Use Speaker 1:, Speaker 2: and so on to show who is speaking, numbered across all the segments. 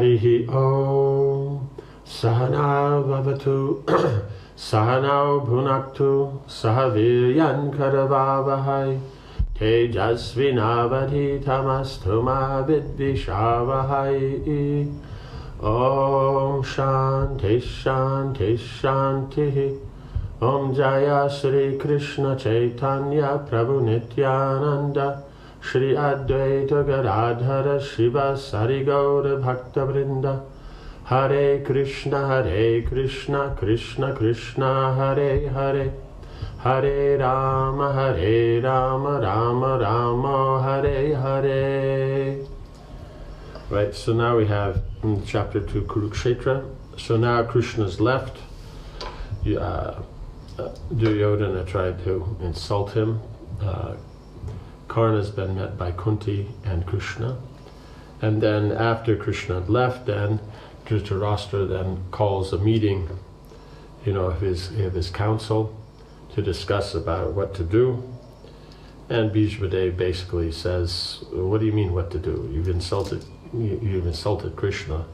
Speaker 1: Harihi Om. Sahana Vavatu. Sahanau Bhunaktu. Sahaviryan Karavavahai. Tejasvinavadhitamastu ma vidvishavahai. Om Shanti Shanti Shanti. Om Jaya Shri Krishna Chaitanya Prabhu Nityananda Shri Advaita Gadadhara Shiva Sari Gaura Bhakta Vrinda. Hare Krishna Krishna Krishna Hare Hare. Hare Rama Rama Rama Hare Hare. Right, so now we have in chapter 2 Kurukshetra. So now Krishna's left. Duryodhana tried to insult him. Karna's been met by Kunti and Krishna. And then after Krishna had left, then Dhritarashtra then calls a meeting, of his council to discuss about what to do. And Bhishmadev basically says, what do you mean what to do? You've insulted Krishna,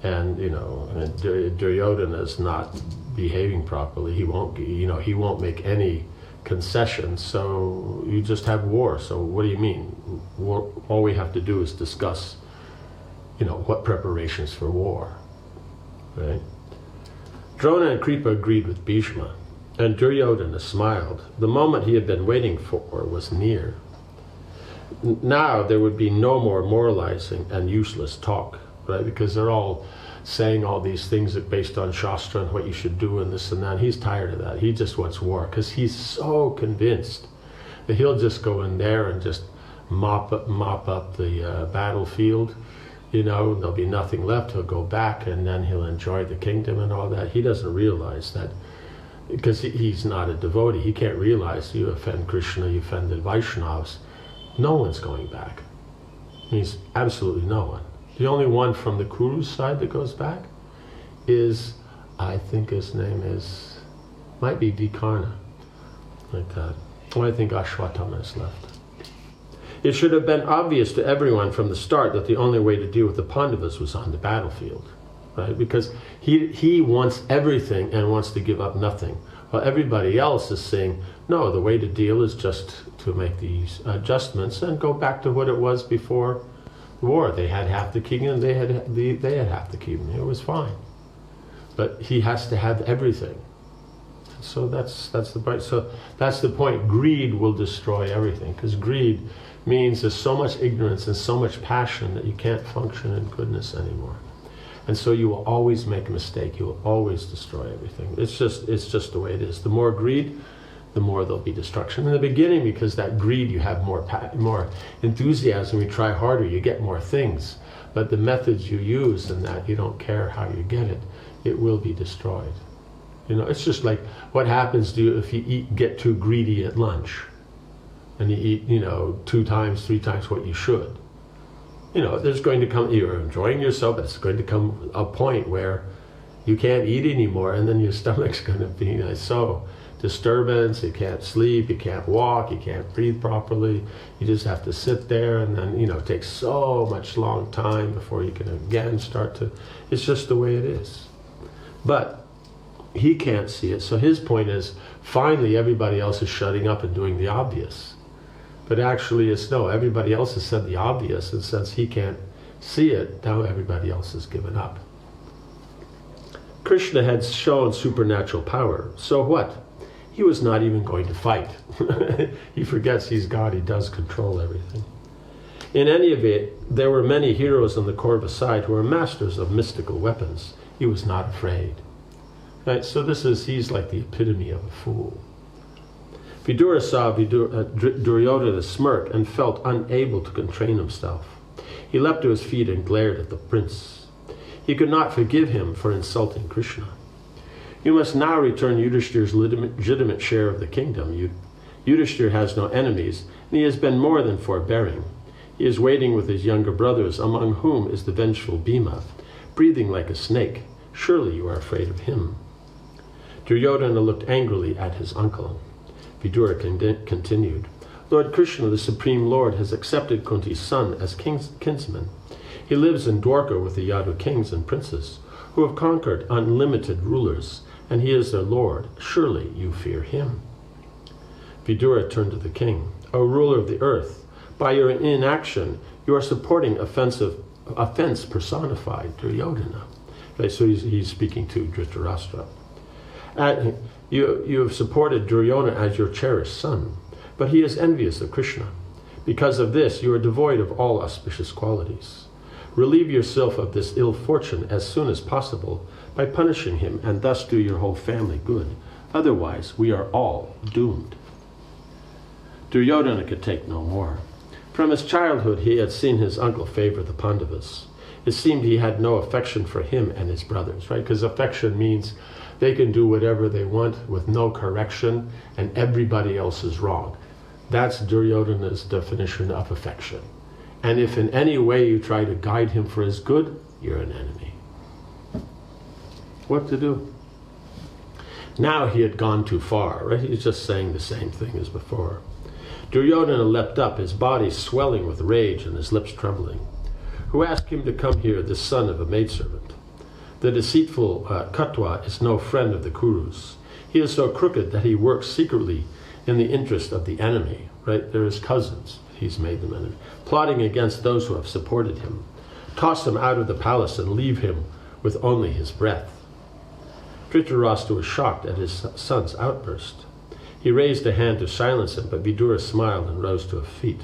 Speaker 1: and Duryodhana is not behaving properly. He won't make any concessions, so you just have war. So what do you mean? All we have to do is discuss what preparations for war, right? Drona and Kripa agreed with Bhishma, and Duryodhana smiled. The moment he had been waiting for was near. Now there would be no more moralizing and useless talk, right? Because they're all saying all these things that based on Shastra and what you should do and this and that. He's tired of that. He just wants war because he's so convinced that he'll just go in there and just mop up the battlefield. There'll be nothing left. He'll go back and then he'll enjoy the kingdom and all that. He doesn't realize that because he's not a devotee. He can't realize you offend Krishna, you offend the Vaishnavas. No one's going back. Means absolutely no one. The only one from the Kuru's side that goes back is, I think his name might be Vikarna, like that. I think Ashwatthama is left. It should have been obvious to everyone from the start that the only way to deal with the Pandavas was on the battlefield, right? Because he wants everything and wants to give up nothing. While everybody else is saying, no, the way to deal is just to make these adjustments and go back to what it was before the war. They had half the kingdom, they had half the kingdom. It was fine. But he has to have everything. So that's the point. So that's the point. Greed will destroy everything, because greed means there's so much ignorance and so much passion that you can't function in goodness anymore. And so you will always make a mistake. You will always destroy everything. It's just the way it is. The more greed, the more there'll be destruction. In the beginning, because that greed, you have more enthusiasm, you try harder, you get more things. But the methods you use and that, you don't care how you get it, it will be destroyed. It's just like what happens to you if you get too greedy at lunch. And you eat, 2 times, 3 times what you should. There's going to come, you're enjoying yourself, but it's going to come a point where you can't eat anymore, and then your stomach's going to be so disturbance, you can't sleep, you can't walk, you can't breathe properly, you just have to sit there, and then, it takes so much long time before you can again start to, it's just the way it is. But he can't see it, so his point is, finally everybody else is shutting up and doing the obvious. But actually it's no, everybody else has said the obvious, and since he can't see it, now everybody else has given up. Krishna had shown supernatural power, so what? He was not even going to fight. He forgets he's God, he does control everything. In any event, there were many heroes on the Kaurava side who were masters of mystical weapons. He was not afraid. Right? So he's like the epitome of a fool. Vidura saw Duryodhana smirk and felt unable to contain himself. He leapt to his feet and glared at the prince. He could not forgive him for insulting Krishna. You must now return Yudhishthir's legitimate share of the kingdom. Yudhishthir has no enemies, and he has been more than forbearing. He is waiting with his younger brothers, among whom is the vengeful Bhima, breathing like a snake. Surely you are afraid of him. Duryodhana looked angrily at his uncle. Vidura continued, Lord Krishna, the Supreme Lord, has accepted Kunti's son as kinsman. He lives in Dwarka with the Yadu kings and princes, who have conquered unlimited rulers, and he is their lord. Surely you fear him. Vidura turned to the king. O ruler of the earth, by your inaction, you are supporting offense personified, Duryodhana. Okay, so he's speaking to Dhritarashtra. You have supported Duryodhana as your cherished son, but he is envious of Krishna. Because of this, you are devoid of all auspicious qualities. Relieve yourself of this ill fortune as soon as possible by punishing him, and thus do your whole family good. Otherwise, we are all doomed. Duryodhana could take no more. From his childhood, he had seen his uncle favor the Pandavas. It seemed he had no affection for him and his brothers, right? Because affection means they can do whatever they want with no correction, and everybody else is wrong. That's Duryodhana's definition of affection. And if in any way you try to guide him for his good, you're an enemy. What to do? Now he had gone too far, right? He's just saying the same thing as before. Duryodhana leapt up, his body swelling with rage and his lips trembling. Who asked him to come here, the son of a maidservant? The deceitful Katwa is no friend of the Kurus. He is so crooked that he works secretly in the interest of the enemy, right? They're his cousins. He's made them enemy. Plotting against those who have supported him. Toss him out of the palace and leave him with only his breath. Dhritarashtra was shocked at his son's outburst. He raised a hand to silence him, but Vidura smiled and rose to his feet.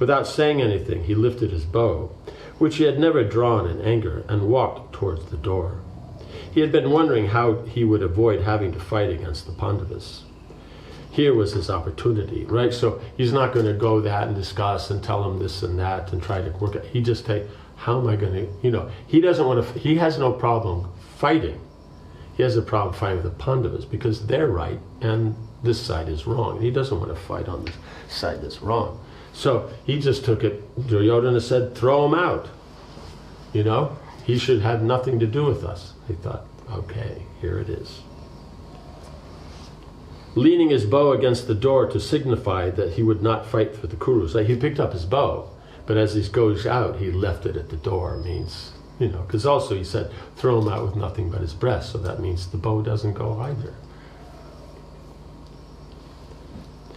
Speaker 1: Without saying anything, he lifted his bow, which he had never drawn in anger, and walked towards the door. He had been wondering how he would avoid having to fight against the Pandavas. Here was his opportunity, right? So he's not going to go that and discuss and tell him this and that and try to work it. He just how am I going to, he doesn't want to, he has no problem fighting. He has a problem fighting with the Pandavas because they're right and this side is wrong. And he doesn't want to fight on this side that's wrong. So he just took it. Duryodhana said, throw him out. He should have nothing to do with us. He thought, okay, here it is. Leaning his bow against the door to signify that he would not fight for the Kurus. He picked up his bow, but as he goes out, he left it at the door. Means, because also he said, throw him out with nothing but his breast. So that means the bow doesn't go either.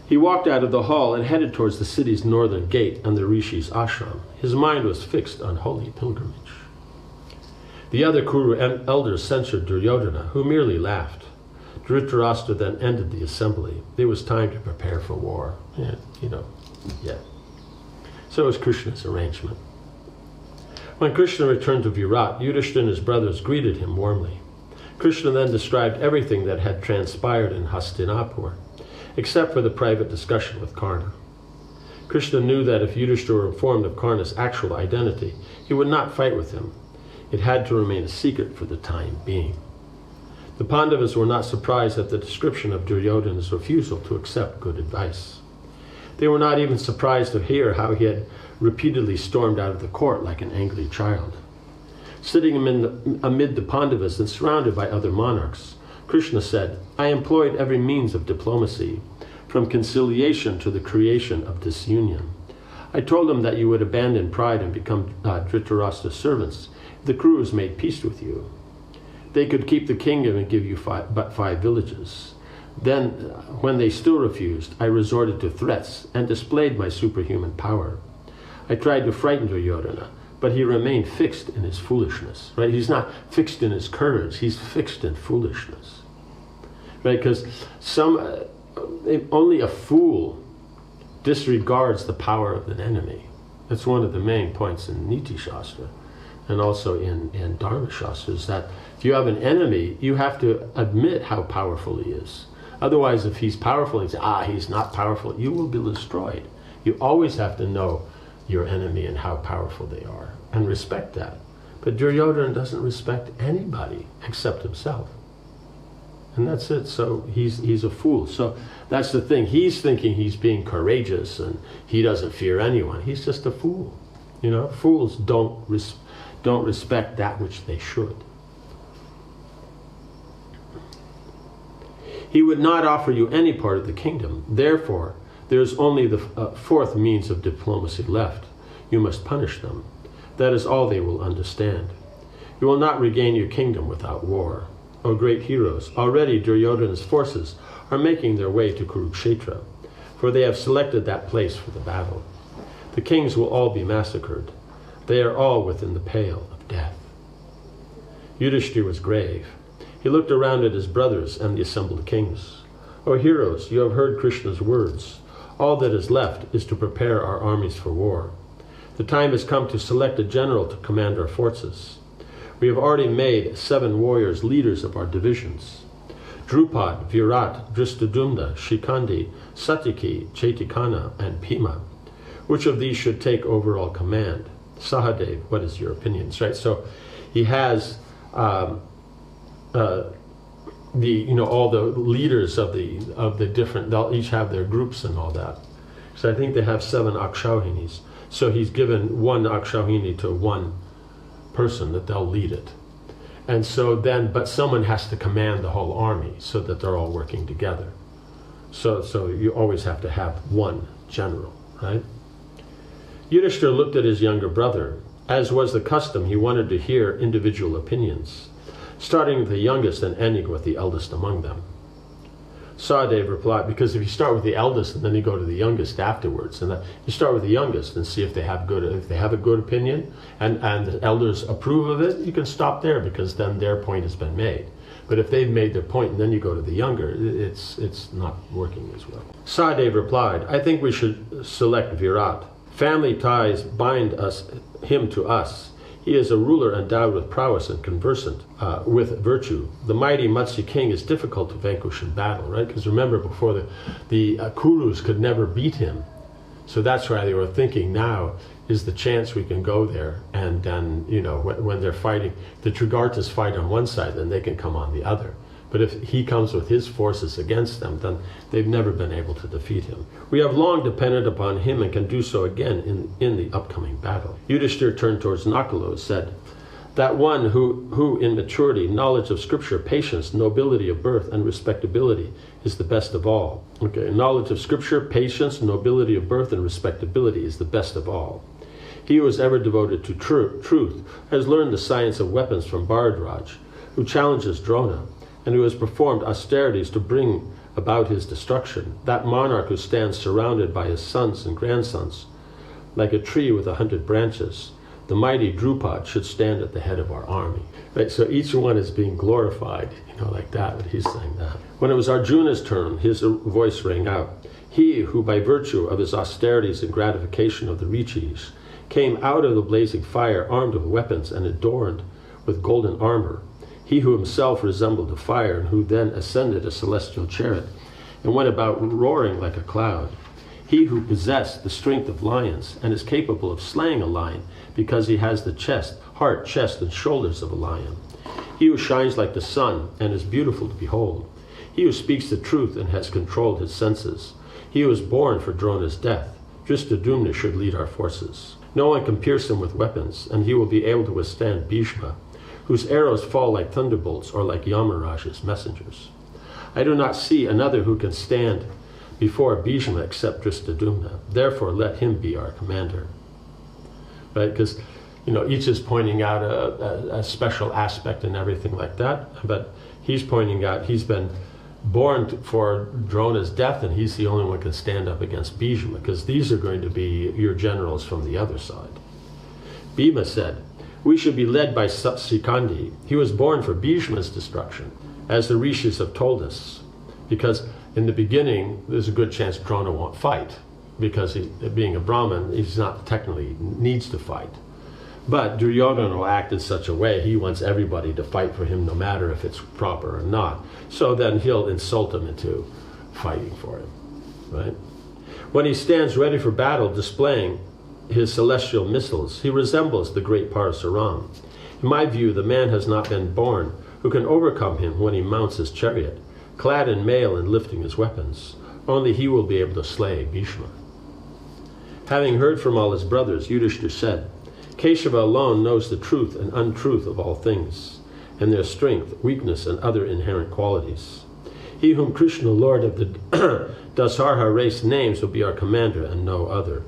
Speaker 1: He walked out of the hall and headed towards the city's northern gate and the Rishi's ashram. His mind was fixed on holy pilgrimage. The other Kuru elders censured Duryodhana, who merely laughed. Dhritarashtra then ended the assembly. It was time to prepare for war. So it was Krishna's arrangement. When Krishna returned to Virat, Yudhishthira and his brothers greeted him warmly. Krishna then described everything that had transpired in Hastinapur, except for the private discussion with Karna. Krishna knew that if Yudhishthira were informed of Karna's actual identity, he would not fight with him. It had to remain a secret for the time being. The Pandavas were not surprised at the description of Duryodhana's refusal to accept good advice. They were not even surprised to hear how he had repeatedly stormed out of the court like an angry child. Sitting amid the Pandavas and surrounded by other monarchs, Krishna said, I employed every means of diplomacy, from conciliation to the creation of disunion. I told them that you would abandon pride and become Dhritarashtra's servants if the Kurus made peace with you. They could keep the kingdom and give you but 5 villages. Then, when they still refused, I resorted to threats and displayed my superhuman power. I tried to frighten Duryodhana, but he remained fixed in his foolishness. Right? He's not fixed in his courage, he's fixed in foolishness. Right? Because only a fool disregards the power of an enemy. That's one of the main points in Niti Shastra and also in Dharma Shastra, is that if you have an enemy, you have to admit how powerful he is. Otherwise, if he's powerful and you say, he's not powerful, you will be destroyed. You always have to know your enemy and how powerful they are and respect that. But Duryodhana doesn't respect anybody except himself. And that's it. So he's a fool. So that's the thing. He's thinking he's being courageous and he doesn't fear anyone. He's just a fool. Fools don't respect that which they should. He would not offer you any part of the kingdom. Therefore, there is only the 4th means of diplomacy left. You must punish them. That is all they will understand. You will not regain your kingdom without war. O great heroes, already Duryodhana's forces are making their way to Kurukshetra, for they have selected that place for the battle. The kings will all be massacred. They are all within the pale of death. Yudhishthira was grave. He looked around at his brothers and the assembled kings. O heroes, you have heard Krishna's words. All that is left is to prepare our armies for war. The time has come to select a general to command our forces. We have already made 7 warriors leaders of our divisions. Drupad, Virat, Dristadumna, Shikandi, Satyaki, Chetikana, and Bhima. Which of these should take overall command? Sahadev, what is your opinion? Right. So he has all the leaders of the different. They'll each have their groups and all that. So I think they have 7 Akshauhinis. So he's given 1 Akshauhini to 1 person that they'll lead it. And so then, but someone has to command the whole army so that they're all working together. So you always have to have 1 general, right? Yudhishthira looked at his younger brother. As was the custom, he wanted to hear individual opinions, starting with the youngest and ending with the eldest among them. Sahadev replied, because if you start with the eldest and then you go to the youngest afterwards, and you start with the youngest and see if they have a good opinion and the elders approve of it, you can stop there because then their point has been made. But if they've made their point and then you go to the younger, it's not working as well. Sahadev replied, I think we should select Virat. Family ties bind him to us. He is a ruler endowed with prowess and conversant with virtue. The mighty Matsya king is difficult to vanquish in battle, right? Because remember, before the Kurus could never beat him. So that's why they were thinking now is the chance we can go there. And then, when they're fighting, the Trigartas fight on one side, then they can come on the other. But if he comes with his forces against them, then they've never been able to defeat him. We have long depended upon him and can do so again in the upcoming battle. Yudhishthira turned towards Nakula and said, that one who in maturity, knowledge of scripture, patience, nobility of birth, and respectability is the best of all. Okay, knowledge of scripture, patience, nobility of birth, and respectability is the best of all. He who is ever devoted to truth has learned the science of weapons from Bharadraj, who challenges Drona, and who has performed austerities to bring about his destruction, that monarch who stands surrounded by his sons and grandsons, like a tree with 100 branches, the mighty Drupad should stand at the head of our army. Right, so each one is being glorified, like that, but he's saying that. When it was Arjuna's turn, his voice rang out. He who, by virtue of his austerities and gratification of the Rishis, came out of the blazing fire armed with weapons and adorned with golden armor, he who himself resembled the fire, and who then ascended a celestial chariot, and went about roaring like a cloud. He who possessed the strength of lions, and is capable of slaying a lion, because he has the heart, chest, and shoulders of a lion. He who shines like the sun, and is beautiful to behold. He who speaks the truth, and has controlled his senses. He who is born for Drona's death. Dristadumna should lead our forces. No one can pierce him with weapons, and he will be able to withstand Bhishma, whose arrows fall like thunderbolts or like Yamaraj's messengers. I do not see another who can stand before Bhishma except Dristadumna. Therefore, let him be our commander. Right? Because, each is pointing out a special aspect and everything like that. But he's pointing out he's been born for Drona's death, and he's the only one who can stand up against Bhishma, because these are going to be your generals from the other side. Bhima said, we should be led by Sikandi. He was born for Bhishma's destruction, as the Rishis have told us. Because in the beginning, there's a good chance Drona won't fight, because being a Brahmin, he's not technically needs to fight. But Duryodhana will act in such a way, he wants everybody to fight for him no matter if it's proper or not. So then he'll insult him into fighting for him, right? When he stands ready for battle, displaying his celestial missiles, he resembles the great Parasuram. In my view, the man has not been born who can overcome him when he mounts his chariot, clad in mail and lifting his weapons. Only he will be able to slay Bhishma. Having heard from all his brothers, Yudhishthira said, Keshava alone knows the truth and untruth of all things, and their strength, weakness, and other inherent qualities. He whom Krishna, Lord of the Dasarha race, names will be our commander and no other.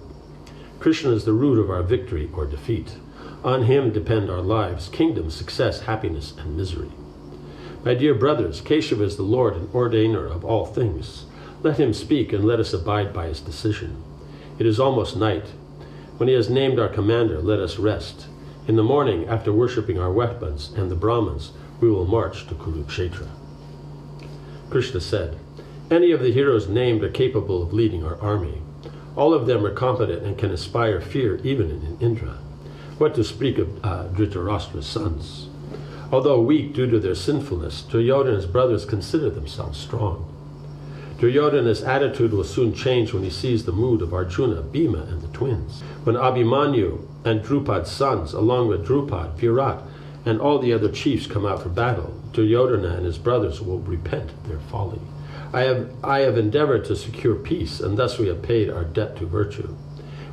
Speaker 1: Krishna is the root of our victory or defeat. On him depend our lives, kingdom, success, happiness, and misery. My dear brothers, Keshava is the Lord and ordainer of all things. Let him speak, and let us abide by his decision. It is almost night. When he has named our commander, let us rest. In the morning, after worshipping our weapons and the Brahmins, we will march to Kurukshetra. Krishna said, any of the heroes named are capable of leading our army. All of them are competent and can inspire fear even in Indra. What to speak of Dhritarashtra's sons? Although weak due to their sinfulness, Duryodhana and his brothers consider themselves strong. Duryodhana's attitude will soon change when he sees the mood of Arjuna, Bhima, and the twins. When Abhimanyu and Drupad's sons, along with Drupad, Virat, and all the other chiefs come out for battle, Duryodhana and his brothers will repent their folly. I have endeavored to secure peace, and thus we have paid our debt to virtue.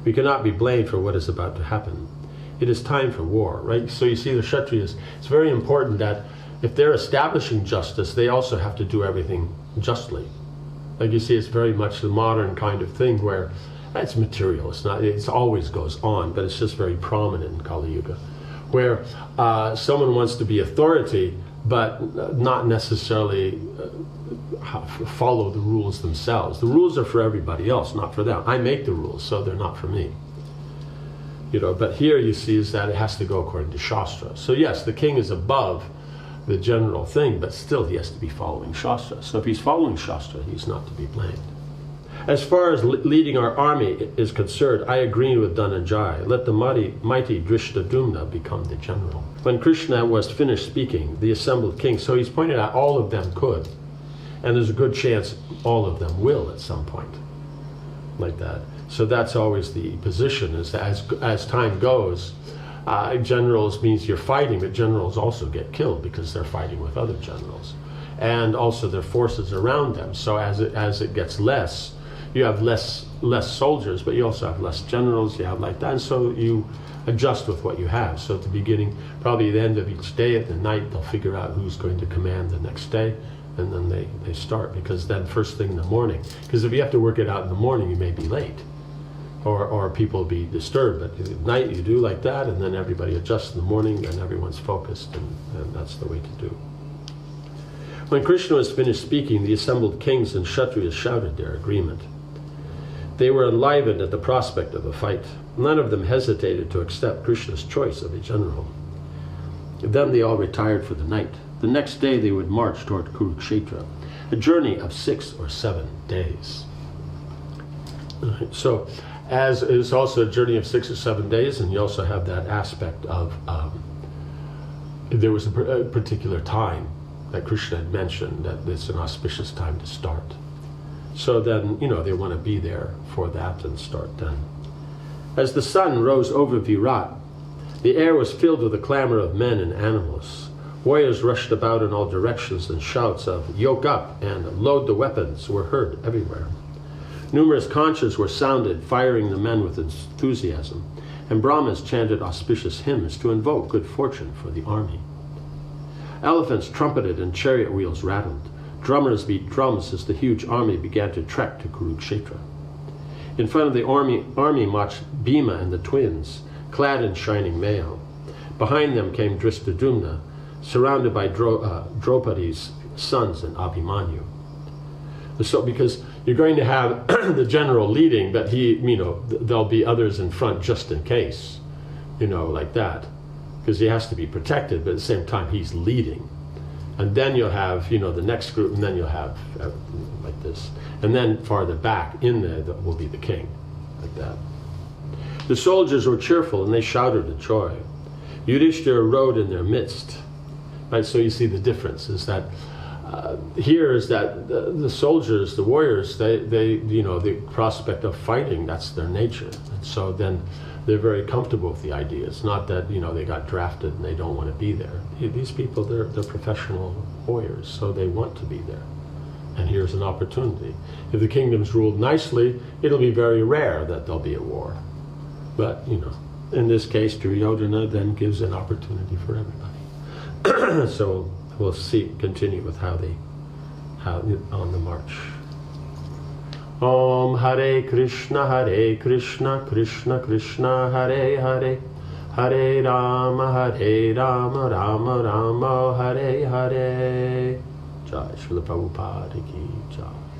Speaker 1: We cannot be blamed for what is about to happen. It is time for war, right? So you see the Kshatriyas, it's very important that if they're establishing justice, they also have to do everything justly. Like you see, it's very much the modern kind of thing where it's material, it always goes on, but it's just very prominent in Kali Yuga, where someone wants to be authority, but not necessarily follow the rules themselves. The rules are for everybody else, not for them. I make the rules, so they're not for me. But here you see is that it has to go according to Shastra. So yes, the king is above the general thing, but still he has to be following Shastra. So if he's following Shastra, he's not to be blamed. As far as leading our army is concerned, I agree with Dhananjaya. Let the mighty Drishtadumna become the general. When Krishna was finished speaking, the assembled kings, so he's pointed out all of them could. And there's a good chance all of them will at some point, like that. So that's always the position, is that as time goes, generals means you're fighting, but generals also get killed because they're fighting with other generals. And also their forces around them. So as it gets less, you have less soldiers, but you also have less generals, you have like that. And so you adjust with what you have. So at the beginning, probably at the end of each day, at the night, they'll figure out who's going to command the next day. And then they start, because then first thing in the morning, because if you have to work it out in the morning, you may be late, or people will be disturbed. But at night you do like that, and then everybody adjusts in the morning, and everyone's focused, and that's the way to do. When Krishna was finished speaking, the assembled kings and Kshatriyas shouted their agreement. They were enlivened at the prospect of a fight. None of them hesitated to accept Krishna's choice of a general. Then they all retired for the night. The next day they would march toward Kurukshetra, a journey of 6 or 7 days. So, as is also a journey of 6 or 7 days, and you also have that aspect of there was a particular time that Krishna had mentioned that it's an auspicious time to start. So then, they want to be there for that and start then. As the sun rose over Virat, the air was filled with the clamor of men and animals. Warriors rushed about in all directions, and shouts of "Yoke up" and "Load the weapons" were heard everywhere. Numerous conches were sounded, firing the men with enthusiasm, and Brahmins chanted auspicious hymns to invoke good fortune for the army. Elephants trumpeted and chariot wheels rattled. Drummers beat drums as the huge army began to trek to Kurukshetra. In front of the army marched Bhima and the twins, clad in shining mail. Behind them came Drishtadumna, surrounded by Draupadi's sons and Abhimanyu. So, because you're going to have the general leading, but there'll be others in front just in case, like that, because he has to be protected, but at the same time he's leading. And then you'll have, the next group, and then you'll have like this. And then farther back in there will be the king, like that. The soldiers were cheerful, and they shouted with joy. Yudhishthira rode in their midst. Right, so you see the difference is that here is that the soldiers, the warriors, they the prospect of fighting, that's their nature. And so then they're very comfortable with the idea. It's not that they got drafted and they don't want to be there. These people, they're professional warriors, so they want to be there. And here's an opportunity. If the kingdom's ruled nicely, it'll be very rare that there'll be a war. But in this case, Duryodhana then gives an opportunity for everybody. So we'll continue with how on the march. Om Hare Krishna, Krishna Krishna, Hare Hare, Hare Rama, Rama Rama, Hare Hare. Jai Srila Prabhupada ki Jai.